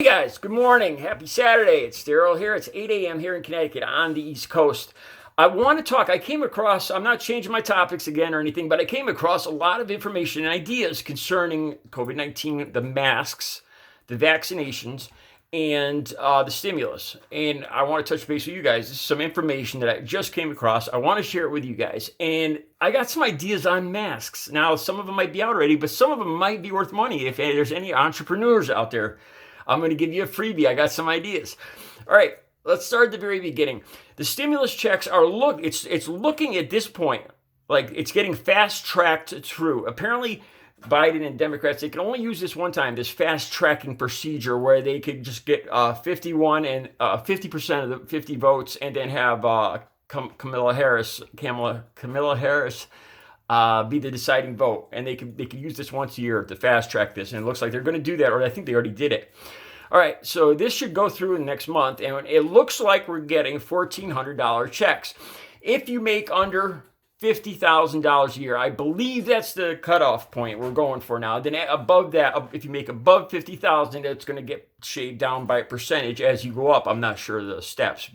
Hey guys, good morning. Happy Saturday. It's Daryl here. It's 8 a.m. here in Connecticut on the East Coast. I want to talk. I came across, I'm not changing my topics again or anything, but I came across a lot of information and ideas concerning COVID 19, the masks, the vaccinations, and the stimulus. And I want to touch base with you guys. This is some information that I just came across. I want to share it with you guys. And I got some ideas on masks. Now, some of them might be out already, but some of them might be worth money if there's any entrepreneurs out there. I'm going to give you a freebie. I got some ideas. All right, let's start at the very beginning. The stimulus checks are it's looking at this point like it's getting fast tracked through. Apparently, Biden and Democrats, they can only use this one time, this fast tracking procedure where they could just get 51 and 50% of the 50 votes and then have Kamala Harris be the deciding vote, and they could use this once a year to fast track this, and it looks like they're going to do that, or I think they already did it. All right, so this should go through in next month, and it looks like we're getting $1,400 checks. If you make under $50,000 a year, I believe that's the cutoff point we're going for now. Then above that, if you make above $50,000, it's going to get shaved down by a percentage as you go up. I'm not sure of the steps,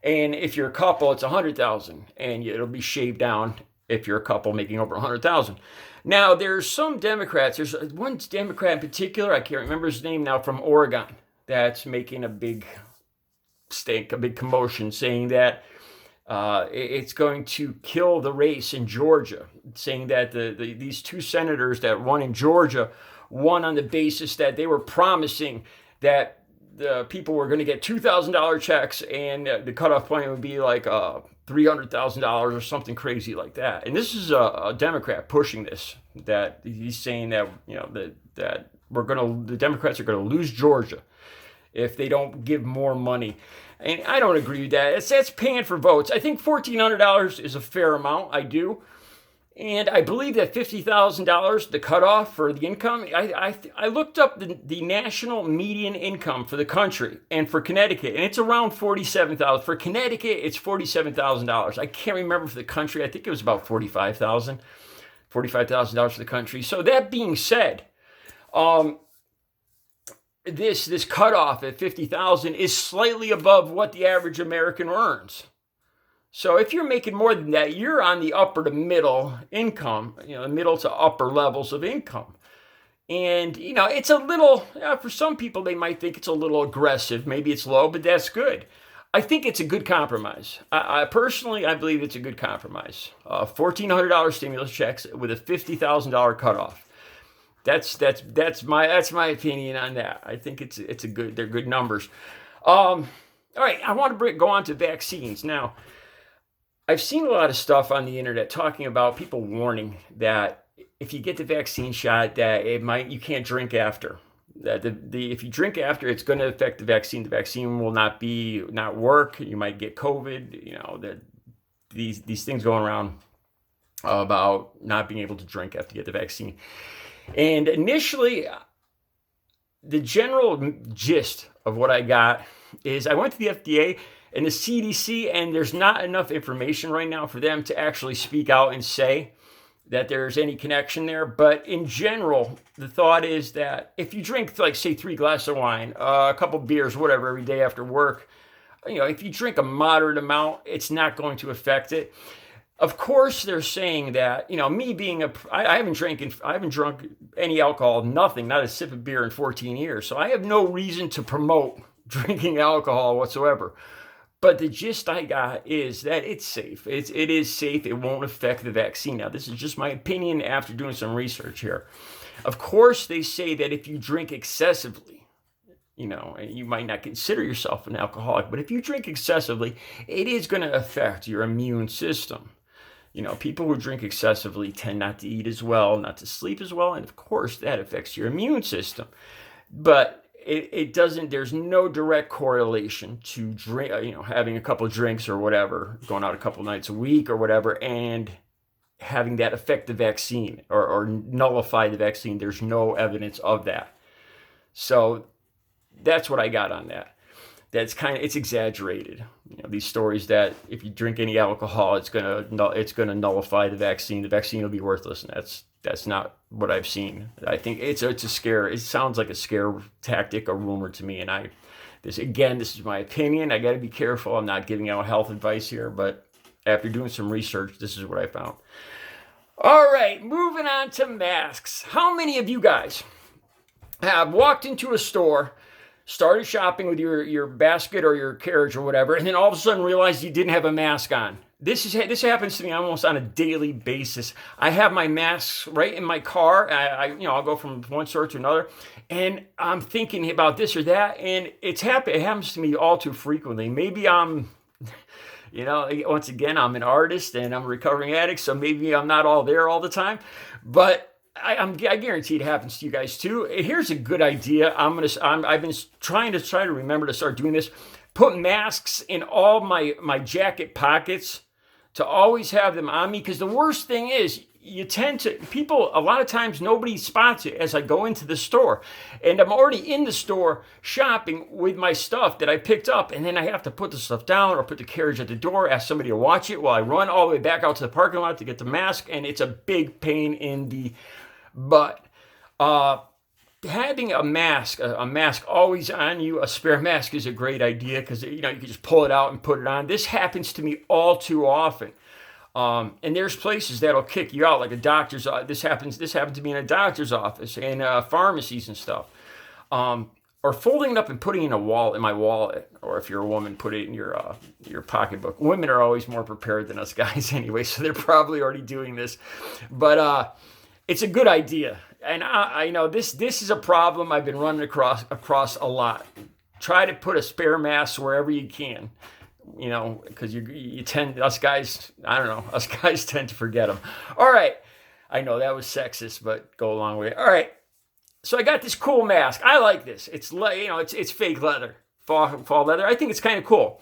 and if you're a couple, it's $100,000, and it'll be shaved down if you're a couple making over $100,000. Now, there's some Democrats. There's one Democrat in particular, I can't remember his name now, from Oregon, that's making a big stink, a big commotion, saying that it's going to kill the race in Georgia, saying that these two senators that won in Georgia won on the basis that they were promising that the people were going to get $2,000 checks, and the cutoff point would be like $300,000 or something crazy like that. And this is a Democrat pushing this. That he's saying that that the Democrats are going to lose Georgia if they don't give more money. And I don't agree with that. That's paying for votes. I think $1,400 is a fair amount. I do. And I believe that $50,000, the cutoff for the income, I looked up the national median income for the country and for Connecticut, and it's around $47,000. For Connecticut, it's $47,000. I can't remember for the country. I think it was about $45,000 for the country. So that being said, this cutoff at $50,000 is slightly above what the average American earns. So if you're making more than that, you're on the upper to middle income, middle to upper levels of income. And, it's a little, for some people, they might think it's a little aggressive. Maybe it's low, but that's good. I think it's a good compromise. I personally believe it's a good compromise. $1,400 stimulus checks with a $50,000 cutoff. That's my opinion on that. I think they're good numbers. All right, I want to go on to vaccines now. I've seen a lot of stuff on the internet talking about people warning that if you get the vaccine shot, that you can't drink after. That if you drink after, it's going to affect the vaccine. The vaccine will not work. You might get COVID. These things going around about not being able to drink after you get the vaccine. And initially, the general gist of what I got is I went to the FDA and the CDC, and there's not enough information right now for them to actually speak out and say that there's any connection there. But in general, the thought is that if you drink, like, say, 3 glasses of wine, a couple beers, whatever, every day after work, if you drink a moderate amount, it's not going to affect it. Of course, they're saying that, me being I haven't drunk any alcohol, nothing, not a sip of beer in 14 years. So I have no reason to promote drinking alcohol whatsoever. But the gist I got is that it's safe. It is safe. It won't affect the vaccine. Now, this is just my opinion after doing some research here. Of course, they say that if you drink excessively, you might not consider yourself an alcoholic, but if you drink excessively, it is going to affect your immune system. People who drink excessively tend not to eat as well, not to sleep as well, and of course, that affects your immune system. But it doesn't, there's no direct correlation to having a couple of drinks or whatever, going out a couple of nights a week or whatever, and having that affect the vaccine or nullify the vaccine. There's no evidence of that. So that's what I got on that. It's exaggerated. These stories that if you drink any alcohol, it's gonna nullify the vaccine. The vaccine will be worthless, and That's not what I've seen. I think it's a scare. It sounds like a scare tactic, a rumor to me. And this is my opinion. I got to be careful. I'm not giving out health advice here, but after doing some research, this is what I found. All right, moving on to masks. How many of you guys have walked into a store, started shopping with your basket or your carriage or whatever, and then all of a sudden realized you didn't have a mask on? This happens to me almost on a daily basis. I have my masks right in my car. I'll go from one store to another, and I'm thinking about this or that, and it happens to me all too frequently. Maybe I'm, once again, I'm an artist and I'm a recovering addict, so maybe I'm not all there all the time, but I guarantee it happens to you guys too. Here's a good idea. I've been trying to remember to start doing this. Put masks in all my jacket pockets, to always have them on me, because the worst thing is a lot of times nobody spots it as I go into the store, and I'm already in the store shopping with my stuff that I picked up, and then I have to put the stuff down or put the carriage at the door, ask somebody to watch it while I run all the way back out to the parking lot to get the mask, and it's a big pain in the butt. Having a mask always on you, a spare mask, is a great idea, because you can just pull it out and put it on. This happens to me all too often, and there's places that'll kick you out, like a doctor's. This happened to me in a doctor's office and pharmacies and stuff. Or folding it up and putting it in my wallet, or if you're a woman, put it in your pocketbook. Women are always more prepared than us guys anyway, so they're probably already doing this, but it's a good idea. And I know this is a problem I've been running across a lot. Try to put a spare mask wherever you can, because us guys tend to forget them. All right, I know that was sexist, but go along with it. All right, so I got this cool mask. I like this. It's it's fake leather, fall leather. I think it's kind of cool,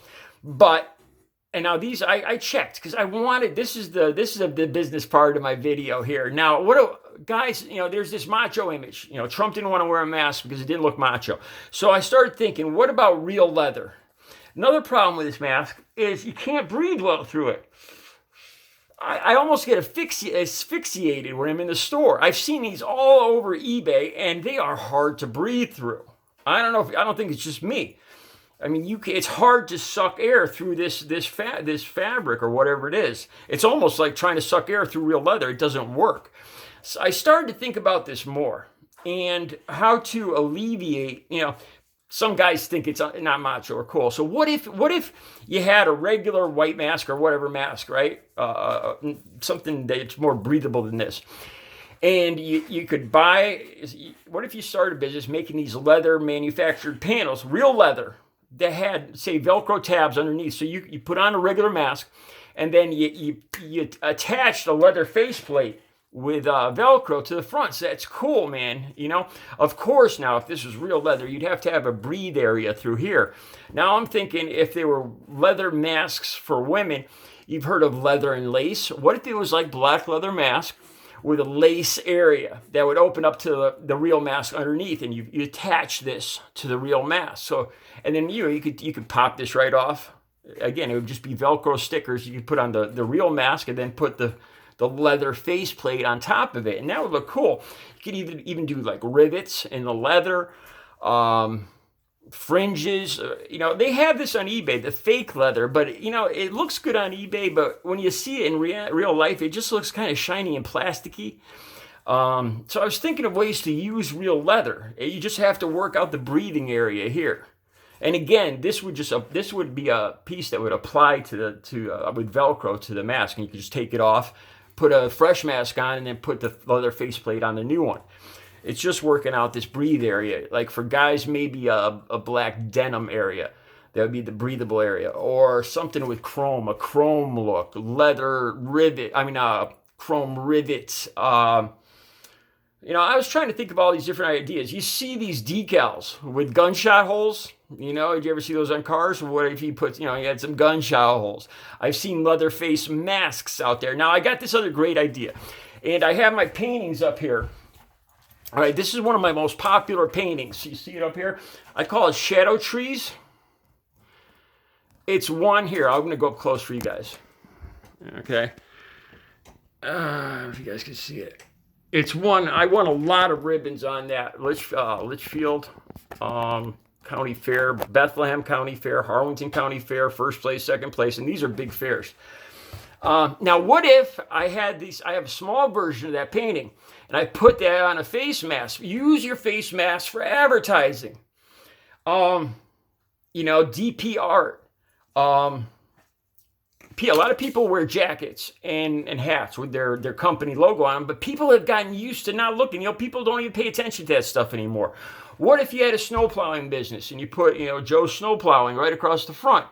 and now these I checked because I wanted. This is the business part of my video here. Now, guys, there's this macho image. Trump didn't want to wear a mask because it didn't look macho. So I started thinking, what about real leather? Another problem with this mask is you can't breathe well through it. I almost get asphyxiated when I'm in the store. I've seen these all over eBay, and they are hard to breathe through. I don't think it's just me. I mean, it's hard to suck air through this fabric or whatever it is. It's almost like trying to suck air through real leather. It doesn't work. So I started to think about this more and how to alleviate. Some guys think it's not macho or cool. So what if you had a regular white mask or whatever mask, right? Something that's more breathable than this. And you could buy. What if you started a business making these leather manufactured panels, real leather, that had, say, Velcro tabs underneath. So you put on a regular mask, and then you attach the leather faceplate with Velcro to the front. So that's cool, man. Of course, now, if this was real leather, you'd have to have a breathe area through here. Now I'm thinking if they were leather masks for women, you've heard of leather and lace. What if it was like black leather mask with a lace area that would open up to the real mask underneath, and you attach this to the real mask. So, and then you could pop this right off. Again, it would just be Velcro stickers you could put on the real mask, and then put the leather faceplate on top of it, and that would look cool. You could even do like rivets in the leather, fringes. They have this on eBay, the fake leather, but it looks good on eBay, but when you see it in real life, it just looks kind of shiny and plasticky. So I was thinking of ways to use real leather. You just have to work out the breathing area here. And again, this would be a piece that would apply with Velcro to the mask, and you could just take it off, put a fresh mask on, and then put the leather faceplate on the new one. It's just working out this breathe area. Like for guys, maybe a black denim area. That would be the breathable area. Or something with chrome, a chrome look, leather rivet. Chrome rivets. I was trying to think of all these different ideas. You see these decals with gunshot holes. Did you ever see those on cars? What if he puts, he had some gunshot holes? I've seen leather face masks out there. Now, I got this other great idea. And I have my paintings up here. All right, this is one of my most popular paintings. You see it up here? I call it Shadow Trees. It's one here. I'm going to go up close for you guys. Okay. If you guys can see it. I won a lot of ribbons on that. Litchfield County Fair, Bethlehem County Fair, Harlingen County Fair, first place, second place, and these are big fairs. Now, what if I had these? I have a small version of that painting, and I put that on a face mask. Use your face mask for advertising. DP art. A lot of people wear jackets and hats with their company logo on them, but people have gotten used to not looking. People don't even pay attention to that stuff anymore. What if you had a snowplowing business and you put, Joe Snowplowing right across the front?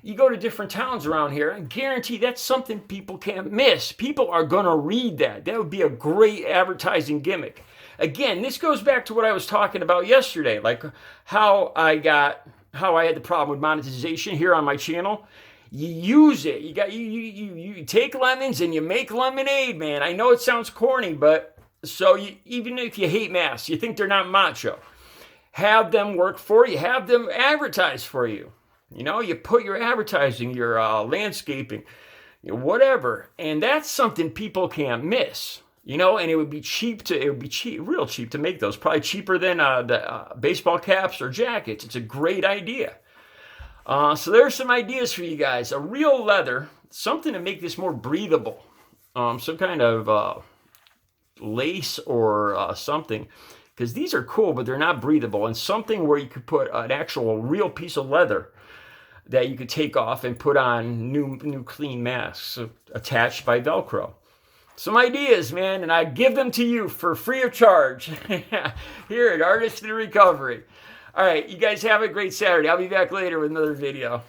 You go to different towns around here, and guarantee that's something people can't miss. People are going to read that. That would be a great advertising gimmick. Again, this goes back to what I was talking about yesterday, like how I had the problem with monetization here on my channel. You use it. You take lemons and you make lemonade, man. I know it sounds corny, but even if you hate masks, you think they're not macho, have them work for you. Have them advertise for you. You put your advertising, your landscaping, whatever, and that's something people can't miss. And it would be real cheap to make those. Probably cheaper than the baseball caps or jackets. It's a great idea. So there's some ideas for you guys. A real leather, something to make this more breathable. Some kind of lace or something. Because these are cool, but they're not breathable. And something where you could put an actual real piece of leather that you could take off and put on new clean masks attached by Velcro. Some ideas, man, and I give them to you for free of charge here at Artist in Recovery. All right, you guys have a great Saturday. I'll be back later with another video.